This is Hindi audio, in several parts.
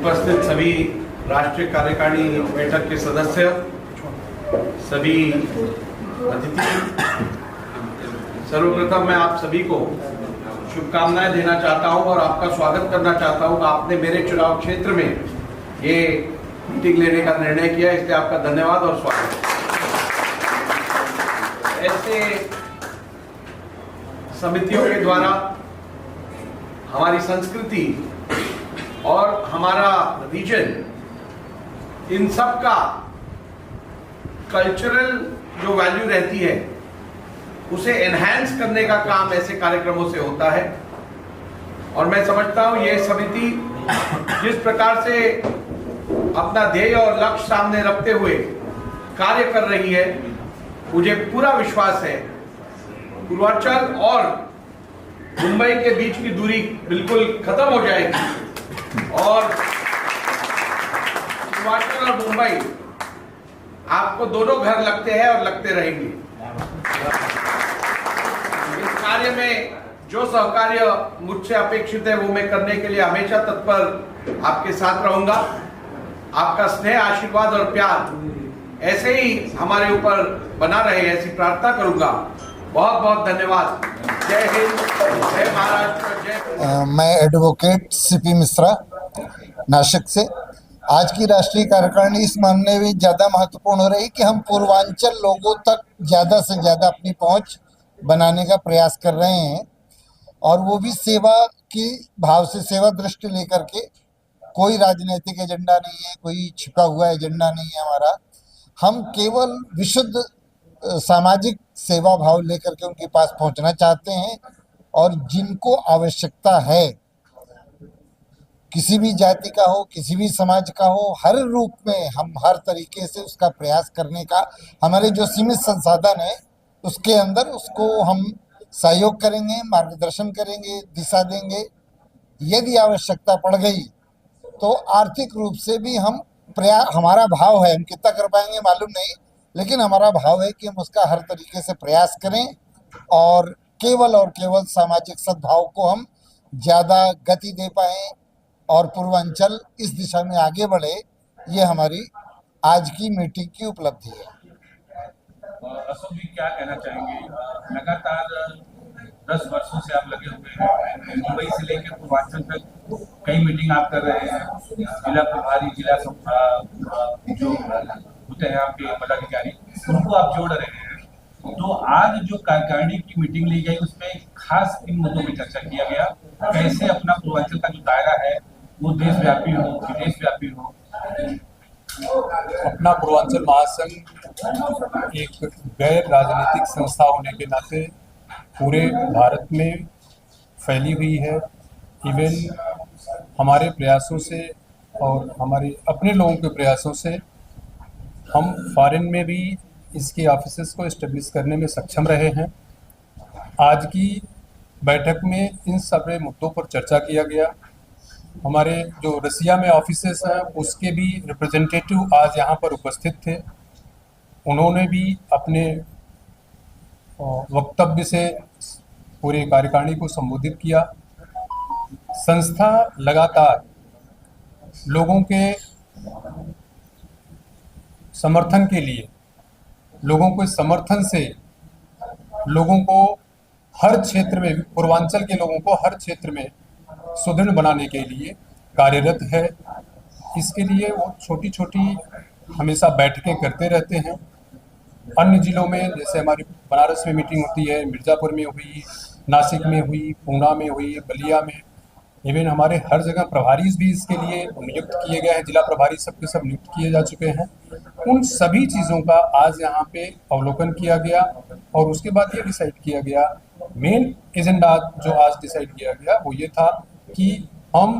उपस्थित सभी राष्ट्रीय कार्यकारिणी बैठक के सदस्य, सभी अतिथि, सर्वप्रथम मैं आप सभी को शुभकामनाएं देना चाहता हूं और आपका स्वागत करना चाहता हूं कि आपने मेरे चुनाव क्षेत्र में ये मीटिंग लेने का निर्णय किया, इसलिए आपका धन्यवाद और स्वागत। ऐसे समितियों के द्वारा हमारी संस्कृति और हमारा रीजन, इन सब का कल्चरल जो वैल्यू रहती है उसे एनहांस करने का काम ऐसे कार्यक्रमों से होता है। और मैं समझता हूं ये समिति जिस प्रकार से अपना ध्येय और लक्ष्य सामने रखते हुए कार्य कर रही है, मुझे पूरा विश्वास है पूर्वांचल और मुंबई के बीच की दूरी बिल्कुल खत्म हो जाएगी और पूर्वांचल और मुंबई आपको दोनों घर लगते हैं और लगते रहेंगे। इस कार्य में जो सहकार्य मुझसे अपेक्षित है वो मैं करने के लिए हमेशा तत्पर आपके साथ रहूंगा। आपका स्नेह, आशीर्वाद और प्यार ऐसे ही हमारे ऊपर बना रहे, ऐसी प्रार्थना करूंगा। बहुत बहुत धन्यवाद। जय हिंद, जय महाराष्ट्र, जय। मैं एडवोकेट सीपी मिश्रा, नासिक से। आज की राष्ट्रीय कार्यकारिणी इस मामले में ज़्यादा महत्वपूर्ण हो रही कि हम पूर्वांचल लोगों तक ज़्यादा से ज़्यादा अपनी पहुंच बनाने का प्रयास कर रहे हैं, और वो भी सेवा की भाव से, सेवा दृष्टि लेकर के। कोई राजनीतिक एजेंडा नहीं है, कोई छिपा हुआ एजेंडा नहीं है हमारा। हम केवल विशुद्ध सामाजिक सेवा भाव लेकर के उनके पास पहुंचना चाहते हैं, और जिनको आवश्यकता है, किसी भी जाति का हो, किसी भी समाज का हो, हर रूप में हम हर तरीके से उसका प्रयास करने का, हमारे जो सीमित संसाधन है उसके अंदर उसको हम सहयोग करेंगे, मार्गदर्शन करेंगे, दिशा देंगे। यदि आवश्यकता पड़ गई तो आर्थिक रूप से भी हम हमारा भाव है, हम कितना कर पाएंगे मालूम नहीं, लेकिन हमारा भाव है कि हम उसका हर तरीके से प्रयास करें और केवल सामाजिक सद्भाव को हम ज़्यादा गति दे पाएं और पूर्वांचल इस दिशा में आगे बढ़े। ये हमारी आज की मीटिंग की उपलब्धि है। अशोक जी, क्या कहना चाहेंगे? लगातार 10 वर्षों से आप लगे हुए हैं, मुंबई से लेकर पूर्वांचल तक कई मीटिंग आप कर रहे हैं। जिला प्रभारी, जिला जो होते हैं आपके पदाधिकारी, उनको आप जोड़ रहे हैं। तो आज जो कार्यकारिणी की मीटिंग ली गई उसमें खास किन मुद्दों पर चर्चा किया गया? कैसे अपना पूर्वांचल का जो दायरा है वो देशव्यापी हो, विदेशव्यापी हो? अपना पूर्वांचल महासंघ एक गैर राजनीतिक संस्था होने के नाते पूरे भारत में फैली हुई है। इवन हमारे प्रयासों से और हमारे अपने लोगों के प्रयासों से हम फॉरेन में भी इसके ऑफिसेस को इस्टेब्लिश करने में सक्षम रहे हैं। आज की बैठक में इन सारे मुद्दों पर चर्चा किया गया। हमारे जो रसिया में ऑफिसेस हैं उसके भी रिप्रेजेंटेटिव आज यहाँ पर उपस्थित थे। उन्होंने भी अपने वक्तव्य से पूरे कार्यकारिणी को संबोधित किया। संस्था लगातार लोगों के समर्थन के लिए, लोगों के समर्थन से लोगों को हर क्षेत्र में, पूर्वांचल के लोगों को हर क्षेत्र में सुदृढ़ बनाने के लिए कार्यरत है। इसके लिए वो छोटी छोटी हमेशा बैठकें करते रहते हैं। अन्य जिलों में, जैसे हमारी बनारस में मीटिंग होती है, मिर्ज़ापुर में हुई, नासिक में हुई, पूना में हुई, बलिया में, इवन हमारे हर जगह प्रभारी भी इसके लिए नियुक्त किए गए हैं। जिला प्रभारी सबके सब नियुक्त किए जा चुके हैं। उन सभी चीज़ों का आज यहाँ पे अवलोकन किया गया और उसके बाद ये डिसाइड किया गया, मेन एजेंडा जो आज डिसाइड किया गया वो ये था कि हम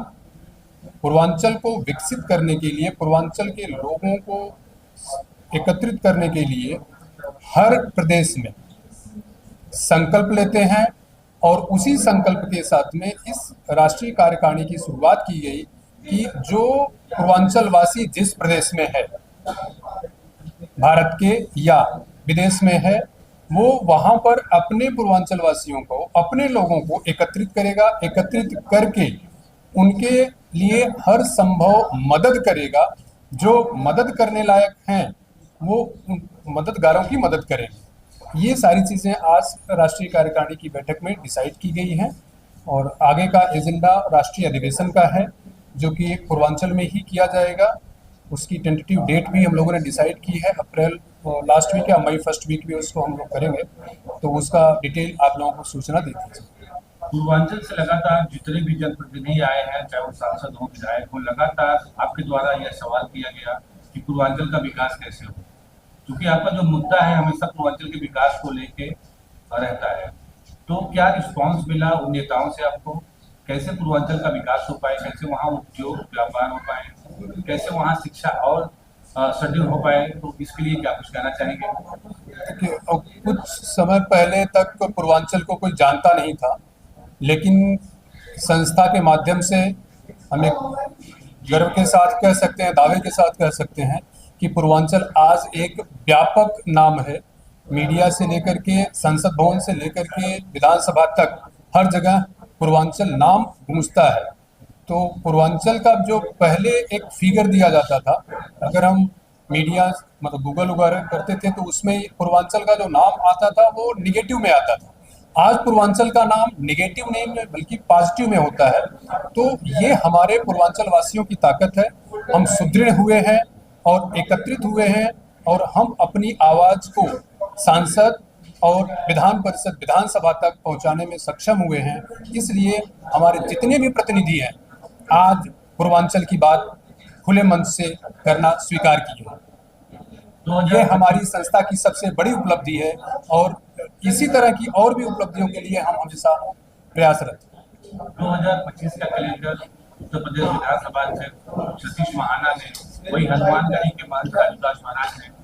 पूर्वांचल को विकसित करने के लिए, पूर्वांचल के लोगों को एकत्रित करने के लिए हर प्रदेश में संकल्प लेते हैं, और उसी संकल्प के साथ में इस राष्ट्रीय कार्यकारिणी की शुरुआत की गई कि जो पूर्वांचल वासी जिस प्रदेश में है, भारत के या विदेश में है, वो वहां पर अपने पूर्वांचल वासियों को, अपने लोगों को एकत्रित करेगा। एकत्रित करके उनके लिए हर संभव मदद करेगा। जो मदद करने लायक हैं वो उन मददगारों की मदद करेंगे। ये सारी चीज़ें आज राष्ट्रीय कार्यकारिणी की बैठक में डिसाइड की गई हैं और आगे का एजेंडा राष्ट्रीय अधिवेशन का है जो कि पूर्वांचल में ही किया जाएगा। उसकी टेंटेटिव डेट भी हम लोगों ने डिसाइड की है, अप्रैल लास्ट वीक या मई फर्स्ट वीक में उसको हम लोग करेंगे, तो उसका डिटेल आप लोगों को सूचना दे दी जाएगी। पूर्वांचल से लगातार जितने भी जनप्रतिनिधि आए हैं, चाहे वो सांसद हो, विधायक हो, लगातार आपके द्वारा यह सवाल किया गया कि पूर्वांचल का विकास कैसे हो, क्योंकि आपका जो मुद्दा है हमेशा पूर्वांचल के विकास को लेके रहता है। तो क्या रिस्पॉन्स मिला उन नेताओं से आपको? कैसे पूर्वांचल का विकास हो पाए, कैसे वहाँ उद्योग व्यापार हो पाए, कैसे वहाँ शिक्षा और सुदृढ़ हो पाए, तो इसके लिए क्या कुछ कहना चाहेंगे? कुछ समय पहले तक पूर्वांचल को कोई जानता नहीं था, लेकिन संस्था के माध्यम से हमें गर्व के साथ कह सकते हैं, दावे के साथ कह सकते हैं कि पूर्वांचल आज एक व्यापक नाम है। मीडिया से लेकर के संसद भवन से लेकर के विधानसभा तक हर जगह पूर्वांचल नाम गूंजता है। तो पूर्वांचल का जो पहले एक फिगर दिया जाता था, अगर हम मीडिया मतलब गूगल वगैरह करते थे तो उसमें पूर्वांचल का जो नाम आता था वो निगेटिव में आता था। आज पूर्वांचल का नाम निगेटिव नहीं बल्कि पॉजिटिव में होता है। तो ये हमारे पूर्वांचल वासियों की ताकत है। हम सुदृढ़ हुए हैं और एकत्रित हुए हैं और हम अपनी आवाज को सांसद और विधान परिषद विधानसभा तक पहुंचाने में सक्षम हुए हैं। इसलिए हमारे जितने भी प्रतिनिधि हैं आज पूर्वांचल की बात खुले मन से करना स्वीकार की है। तो ये हमारी संस्था की सबसे बड़ी उपलब्धि है और इसी तरह की और भी उपलब्धियों के लिए हम हमेशा प्रयासरत हैं। 2025 का कैलेंडर उत्तर प्रदेश विधानसभा अध्यक्ष सतीश महाना ने, वही हनुमानगढ़ी के कालीदास महाराज ने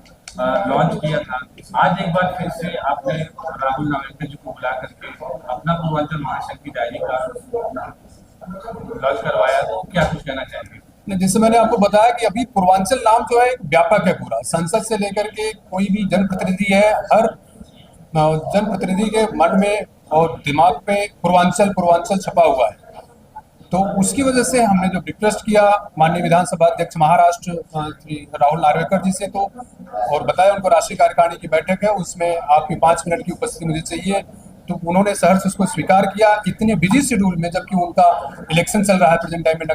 लॉन्च किया था। आज एक बार फिर से आपने राहुल नावेलकर जी को बुला करके अपना पूर्वांचल महासंघ की डायरी का लॉन्च करवाया, तो क्या कुछ कहना चाहेंगे? जैसे मैंने आपको बताया कि अभी पूर्वांचल नाम जो है व्यापक है, पूरा संसद से लेकर के कोई भी जनप्रतिनिधि है, हर जनप्रतिनिधि के मन में और दिमाग पे पूर्वांचल पूर्वांचल छपा हुआ है। तो उसकी वजह से हमने जो रिक्वेस्ट किया माननीय विधानसभा अध्यक्ष महाराष्ट्र श्री राहुल नार्वेकर जी से, तो और बताया उनको राष्ट्रीय कार्यकारिणी की बैठक है उसमें आपकी 5 मिनट की उपस्थिति मुझे चाहिए, तो उन्होंने सहर्ष उसको स्वीकार किया। इतने बिजी शेड्यूल में, जबकि उनका इलेक्शन चल रहा है प्रेजेंट टाइम में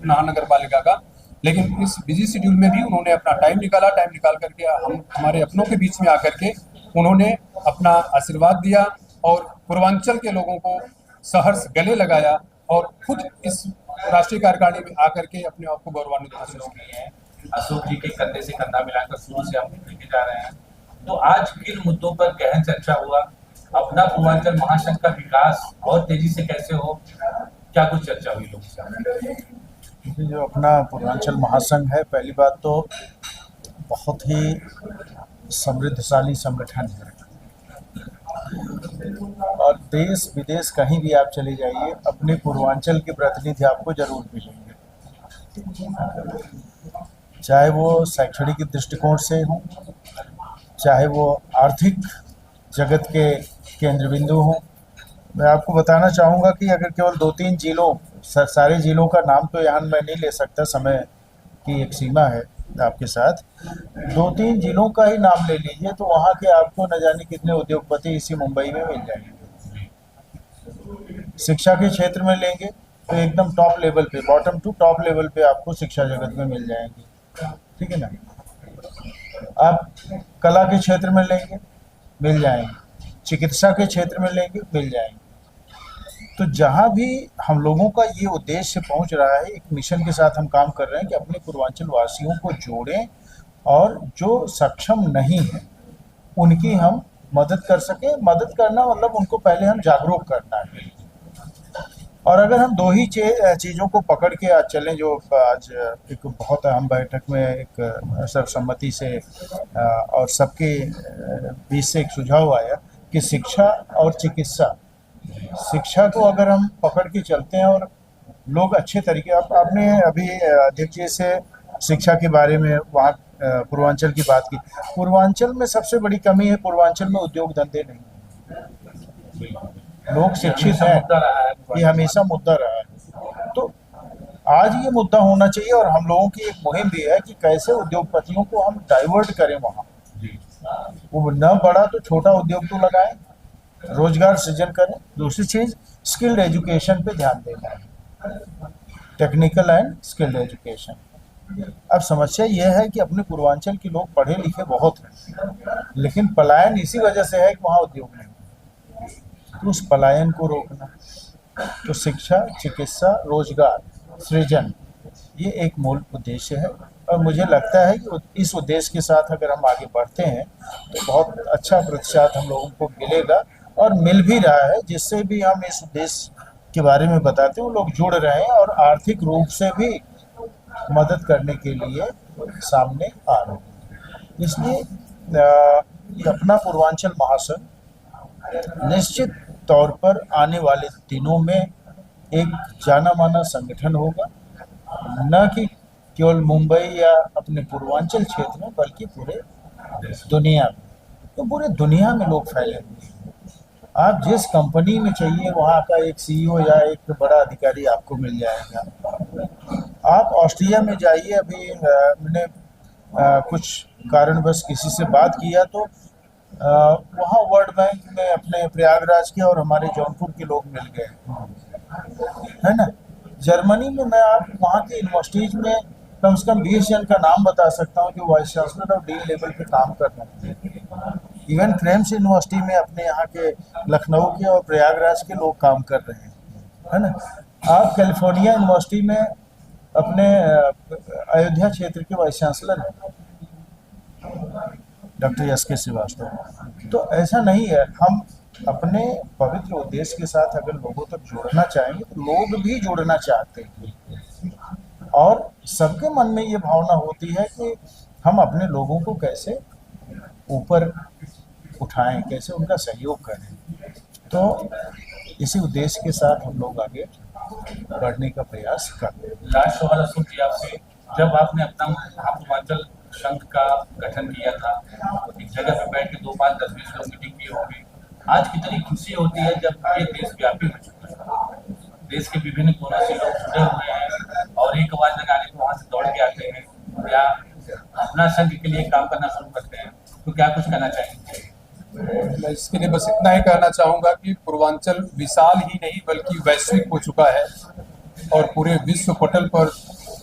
महानगर पालिका का, लेकिन इस बिजी शेड्यूल में भी उन्होंने अपना टाइम निकाल करके हम हमारे अपनों के बीच में आकर के उन्होंने अपना आशीर्वाद दिया और पूर्वांचल के लोगों को सहर्ष गले लगाया और खुद इस राष्ट्रीय कार्यकारिणी में आकर के अपने आप को गौरवान्वित महसूस किया है। अशोक जी के कंधे से कंधा मिलाकर शुरू से हम लेके जा रहे हैं, तो आज किन मुद्दों पर गहन चर्चा हुआ? अपना पूर्वांचल महासंघ का विकास और तेजी से कैसे हो, क्या कुछ चर्चा हुई लोगों से? जो अपना पूर्वांचल महासंघ है, पहली बात तो बहुत ही समृद्धशाली संगठन है और देश विदेश कहीं भी आप चले जाइए अपने पूर्वांचल के प्रतिनिधि आपको जरूर मिलेंगे, चाहे वो शैक्षणिक दृष्टिकोण से हो, चाहे वो आर्थिक जगत के केंद्र बिंदु हों। मैं आपको बताना चाहूँगा कि अगर केवल 2-3 जिलों, सारे जिलों का नाम तो यहाँ मैं नहीं ले सकता, समय की एक सीमा है आपके साथ, 2-3 जिलों का ही नाम ले लीजिए तो वहाँ के आपको न जाने कितने उद्योगपति इसी मुंबई में मिल जाएंगे। शिक्षा के क्षेत्र में लेंगे तो एकदम टॉप लेवल पे, बॉटम टू टॉप लेवल पे आपको शिक्षा जगत में मिल जाएंगे, ठीक है ना। आप कला के क्षेत्र में लेंगे मिल जाएंगे, चिकित्सा के क्षेत्र में लेंगे मिल जाएंगे। तो जहाँ भी हम लोगों का ये उद्देश्य पहुँच रहा है, एक मिशन के साथ हम काम कर रहे हैं कि अपने पूर्वांचल वासियों को जोड़ें और जो सक्षम नहीं है उनकी हम मदद कर सकें। मदद करना मतलब उनको पहले हम जागरूक करना है। और अगर हम 2 ही चीज़ों को पकड़ के आज चलें, जो आज एक बहुत अहम बैठक में एक सर्वसम्मति से और सबके बीच से एक सुझाव आया कि शिक्षा और चिकित्सा, शिक्षा को अगर हम पकड़ के चलते हैं और लोग अच्छे तरीके, आपने अभी अध्यक्ष जी से शिक्षा के बारे में वहाँ पूर्वांचल की बात की। पूर्वांचल में सबसे बड़ी कमी है, पूर्वांचल में उद्योग धंधे नहीं, लोग शिक्षित हैं, ये हमेशा मुद्दा रहा है। तो आज ये मुद्दा होना चाहिए और हम लोगों की एक मुहिम भी है कि कैसे उद्योगपतियों को हम डाइवर्ट करें वहाँ। वो न बड़ा तो छोटा उद्योग तो लगाएं, रोजगार सृजन करें। दूसरी चीज स्किल्ड एजुकेशन पे ध्यान देना है, टेक्निकल एंड स्किल्ड एजुकेशन। अब समस्या यह है कि अपने पूर्वांचल के लोग पढ़े लिखे बहुत हैं, लेकिन पलायन इसी वजह से है कि वहाँ उद्योग नहीं। तो उस पलायन को रोकना, तो शिक्षा, चिकित्सा, रोजगार सृजन, ये एक मूल उद्देश्य है। और मुझे लगता है कि इस उद्देश्य के साथ अगर हम आगे बढ़ते हैं तो बहुत अच्छा प्रतिशत हम लोगों को मिलेगा और मिल भी रहा है, जिससे भी हम इस उद्देश्य के बारे में बताते हैं वो लोग जुड़ रहे हैं और आर्थिक रूप से भी मदद करने के लिए सामने आ रहे हैं। इसलिए ये अपना पूर्वांचल महासंघ निश्चित तौर पर आने वाले दिनों में एक जाना माना संगठन होगा, न कि केवल मुंबई या अपने पूर्वांचल क्षेत्र में बल्कि पूरे दुनिया में। तो पूरे दुनिया में लोग फैले हुए हैं। आप जिस कंपनी में चाहिए वहाँ का एक सीईओ या एक बड़ा अधिकारी आपको मिल जाएगा। आप ऑस्ट्रिया में जाइए, अभी मैंने कुछ कारणवश किसी से बात किया तो वहाँ वर्ल्ड बैंक में अपने प्रयागराज के और हमारे जौनपुर के लोग मिल गए, है ना। जर्मनी में मैं आप वहाँ के यूनिवर्सिटीज में कम से कम 20 जन का नाम बता सकता हूँ जो वाइस चांसलर और डीन लेवल पे काम कर रहे हैं। इवन क्रेम्स यूनिवर्सिटी में अपने यहाँ के लखनऊ के और प्रयागराज के लोग काम कर रहे हैं, है ना। आप कैलिफोर्निया यूनिवर्सिटी में अपने अयोध्या क्षेत्र के वाइस चांसलर हैं डॉक्टर एस.के. श्रीवास्तव। तो ऐसा नहीं है, हम अपने पवित्र उद्देश्य के साथ अगर लोगों तक जोड़ना चाहेंगे तो लोग भी जोड़ना चाहते हैं और सबके मन में ये भावना होती है कि हम अपने लोगों को कैसे ऊपर उठाएं, कैसे उनका सहयोग करें। तो इसी उद्देश्य के साथ हम लोग आगे बढ़ने का प्रयास करते हैं। लास्ट सवाल अशोक जी आपसे, जब आपने अपना पूर्वांचल संघ का गठन किया था, एक जगह पे बैठ के 2, 5, 10, 20 लोग मीटिंग किए होंगे, आज कितनी खुशी होती है जब ये देशव्यापी हो चुका है, देश के विभिन्न कोनों से लोग जुड़े हुए हैं और एक आवाज लगाने को वहाँ से दौड़ के आते हैं या अपना संघ के लिए काम करना शुरू करते हैं। तो क्या कुछ कहना चाहेंगे? मैं इसके लिए बस इतना ही कहना चाहूँगा कि पूर्वांचल विशाल ही नहीं बल्कि वैश्विक हो चुका है और पूरे विश्व पटल पर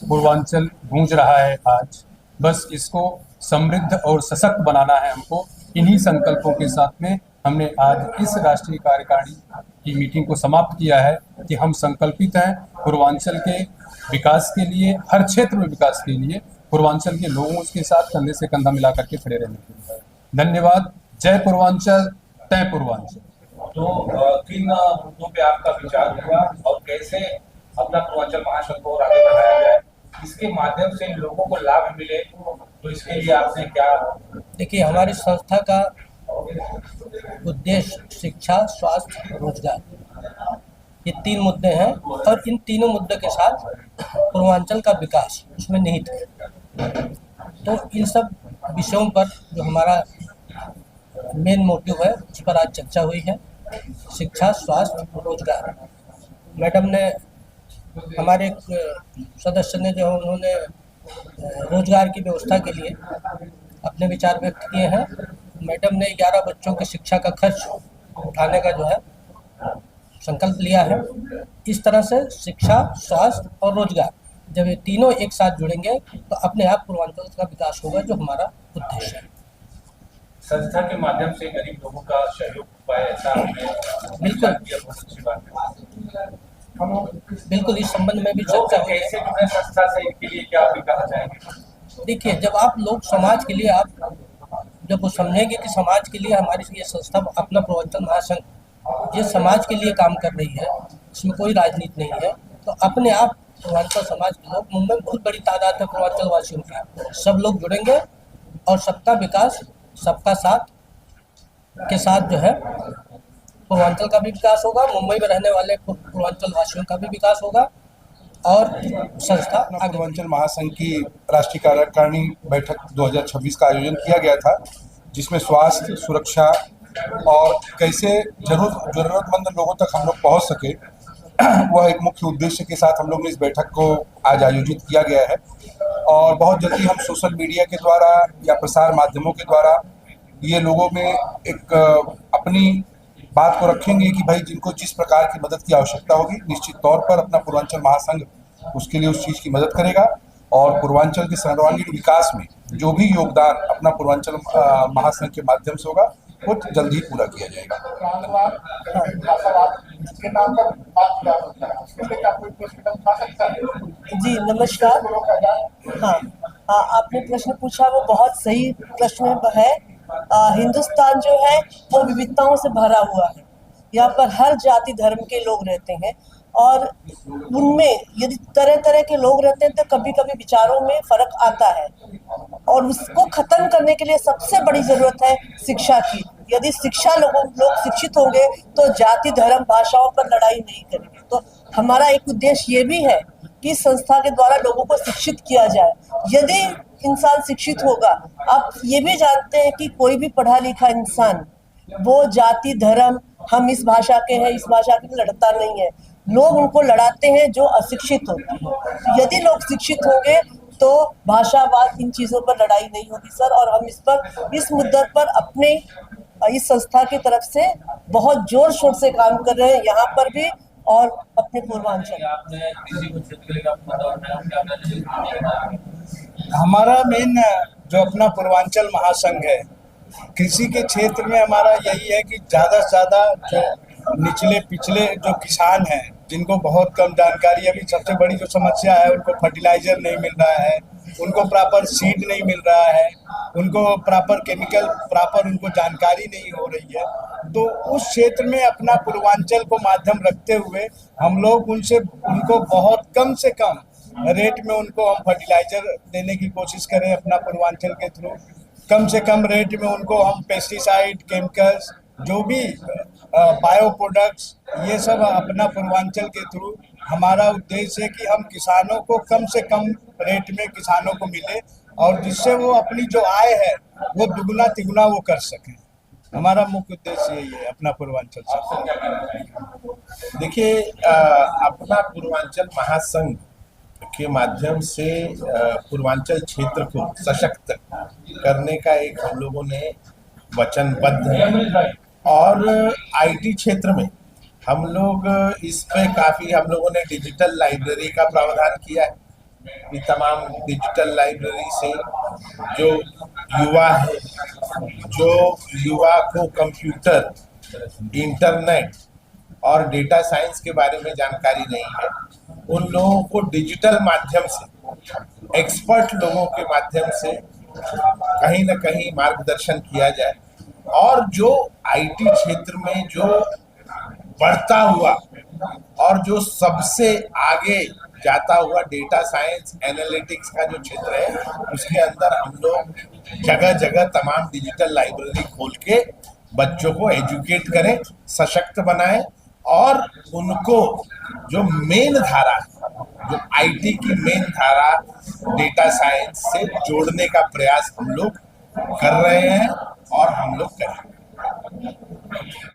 पूर्वांचल गूंज रहा है आज। बस इसको समृद्ध और सशक्त बनाना है हमको। इन्हीं संकल्पों के साथ में हमने आज इस राष्ट्रीय कार्यकारिणी की मीटिंग को समाप्त किया है कि हम संकल्पित हैं पूर्वांचल के विकास के लिए, हर क्षेत्र में विकास के लिए, पूर्वांचल के लोगों के साथ कंधे से कंधा मिला करके खड़े रहने के लिए। धन्यवाद। जय पूर्वांचल, तय पूर्वांचल। तो किन मुद्दों पे आपका विचार हुआ और कैसे अपना पूर्वांचल महासंघ को आगे बढ़ाया जाए, इसके माध्यम से लोगों को लाभ मिले, तो इसके लिए आपने क्या? देखिए, हमारी संस्था का उद्देश्य शिक्षा, स्वास्थ्य, रोजगार, ये 3 मुद्दे हैं और इन तीनों मुद्दों के साथ पूर्वांचल का विकास उसमें निहित है। तो इन सब विषयों पर जो हमारा मेन मोटिव है उस पर आज चर्चा हुई है। शिक्षा, स्वास्थ्य, रोजगार। मैडम ने, हमारे सदस्य ने जो उन्होंने रोजगार की व्यवस्था के लिए अपने विचार व्यक्त किए हैं। मैडम ने 11 बच्चों की शिक्षा का खर्च उठाने का जो है संकल्प लिया है। इस तरह से शिक्षा, स्वास्थ्य और रोजगार जब ये तीनों एक साथ जुड़ेंगे तो अपने आप पूर्वांचल का विकास होगा, जो हमारा उद्देश्य है। संस्था के माध्यम से गरीब लोगों का सहयोग पाए, ऐसा आपने बिल्कुल किया, बहुत अच्छी बात है। बिल्कुल, इस संबंध में भी चर्चा हुई है। कैसे जुड़े संस्था से, इनके लिए क्या आप कहना चाहेंगे? देखिए, जब आप लोग समाज के लिए, आप जब वो समझेंगे कि समाज के लिए हमारी ये संस्था अपना पूर्वांचल महासंघ ये समाज के लिए काम कर रही है, इसमें कोई राजनीति नहीं है, तो अपने आप पूर्वांचल समाज के लोग, मुंबई में बहुत बड़ी तादाद है पूर्वांचल वासियों की, सब लोग जुड़ेंगे और सबका विकास, सबका साथ के साथ जो है पूर्वांचल का भी विकास होगा, मुंबई में रहने वाले पूर्वांचल वासियों का भी विकास होगा और संस्था पूर्वांचल महासंघ की राष्ट्रीय कार्यकारिणी बैठक 2026 का आयोजन किया गया था, जिसमें स्वास्थ्य, सुरक्षा और कैसे जरूरतमंद लोगों तक हम लोग पहुंच सके वह एक मुख्य उद्देश्य के साथ हम लोग ने इस बैठक को आज आयोजित किया गया है। और बहुत जल्दी हम सोशल मीडिया के द्वारा या प्रसार माध्यमों के द्वारा ये लोगों में एक अपनी बात को रखेंगे कि भाई जिनको जिस प्रकार की मदद की आवश्यकता होगी, निश्चित तौर पर अपना पूर्वांचल महासंघ उसके लिए उस चीज़ की मदद करेगा। और पूर्वांचल के सर्वांगीण विकास में जो भी योगदान अपना पूर्वांचल महासंघ के माध्यम से होगा वो जल्द ही पूरा किया जाएगा। जी नमस्कार। हाँ, आपने प्रश्न पूछा वो बहुत सही प्रश्न है। हिंदुस्तान जो है वो विविधताओं से भरा हुआ है। यहाँ पर हर जाति धर्म के लोग रहते हैं और उनमें यदि तरह तरह के लोग रहते हैं तो कभी कभी विचारों में फर्क आता है और उसको खत्म करने के लिए सबसे बड़ी जरूरत है शिक्षा की। यदि लोग शिक्षित होंगे तो जाति धर्म भाषाओं पर लड़ाई नहीं करेंगे। तो हमारा एक उद्देश्य ये भी है कि संस्था के द्वारा लोगों को शिक्षित किया जाए। यदि इंसान शिक्षित होगा, आप ये भी जानते हैं कि कोई भी पढ़ा लिखा इंसान वो जाति धर्म हम इस भाषा के हैं इस भाषा के लड़ता नहीं है। लोग उनको लड़ाते हैं जो अशिक्षित होते हैं। यदि लोग शिक्षित होंगे तो भाषावाद इन चीजों पर लड़ाई नहीं होगी सर। और हम इस मुद्दे पर अपने इस संस्था की तरफ से बहुत जोर शोर से काम कर रहे हैं, यहाँ पर भी और अपने पूर्वांचल। हमारा मेन जो अपना पूर्वांचल महासंघ है, कृषि के क्षेत्र में हमारा यही है कि ज़्यादा से ज़्यादा जो निचले पिछले जो किसान हैं जिनको बहुत कम जानकारी, अभी सबसे बड़ी जो समस्या है उनको फर्टिलाइजर नहीं मिल रहा है, उनको प्रॉपर सीड नहीं मिल रहा है, उनको प्रॉपर केमिकल उनको जानकारी नहीं हो रही है। तो उस क्षेत्र में अपना पूर्वांचल को माध्यम रखते हुए हम लोग उनको बहुत कम से कम रेट में उनको हम फर्टिलाइजर देने की कोशिश करें। अपना पूर्वांचल के थ्रू कम से कम रेट में उनको हम पेस्टिसाइड केमिकल्स जो भी बायो प्रोडक्ट्स ये सब अपना पूर्वांचल के थ्रू हमारा उद्देश्य है कि हम किसानों को कम से कम रेट में किसानों को मिले और जिससे वो अपनी जो आय है वो दुगना तिगुना वो कर सकें। हमारा मुख्य उद्देश्य यही है अपना पूर्वांचल से। देखिए, अपना पूर्वांचल महासंघ के माध्यम से पूर्वांचल क्षेत्र को सशक्त करने का एक हम लोगों ने वचनबद्ध है। और आईटी क्षेत्र में हम लोग इस पे काफ़ी हम लोगों ने डिजिटल लाइब्रेरी का प्रावधान किया है कि तमाम डिजिटल लाइब्रेरी से जो युवा है, जो युवा को कंप्यूटर, इंटरनेट और डेटा साइंस के बारे में जानकारी नहीं है, उन लोगों को डिजिटल माध्यम से, एक्सपर्ट लोगों के माध्यम से कहीं न कहीं मार्गदर्शन किया जाए। और जो आईटी क्षेत्र में जो बढ़ता हुआ और जो सबसे आगे जाता हुआ डेटा साइंस एनालिटिक्स का जो क्षेत्र है, उसके अंदर हम लोग जगह जगह तमाम डिजिटल लाइब्रेरी खोल के बच्चों को एजुकेट करें, सशक्त बनाएं और उनको जो मेन धारा, जो आईटी की मेन धारा डेटा साइंस से जोड़ने का प्रयास हम लोग कर रहे हैं और हम लोग करेंगे।